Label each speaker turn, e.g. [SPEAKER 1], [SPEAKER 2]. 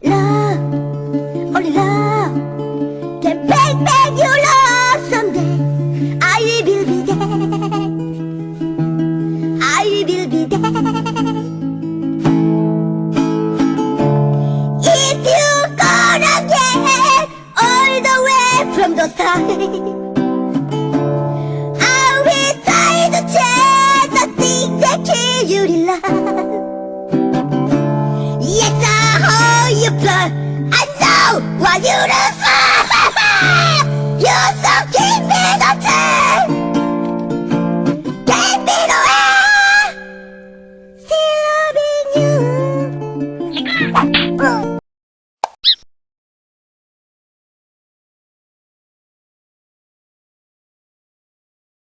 [SPEAKER 1] Love, only love can bring back your love someday. I will be there. I will be there. If you're gonna get all the way from the start, I will try to change the things that kill you in love. Yes, I hold your blood. I know what you do. You're so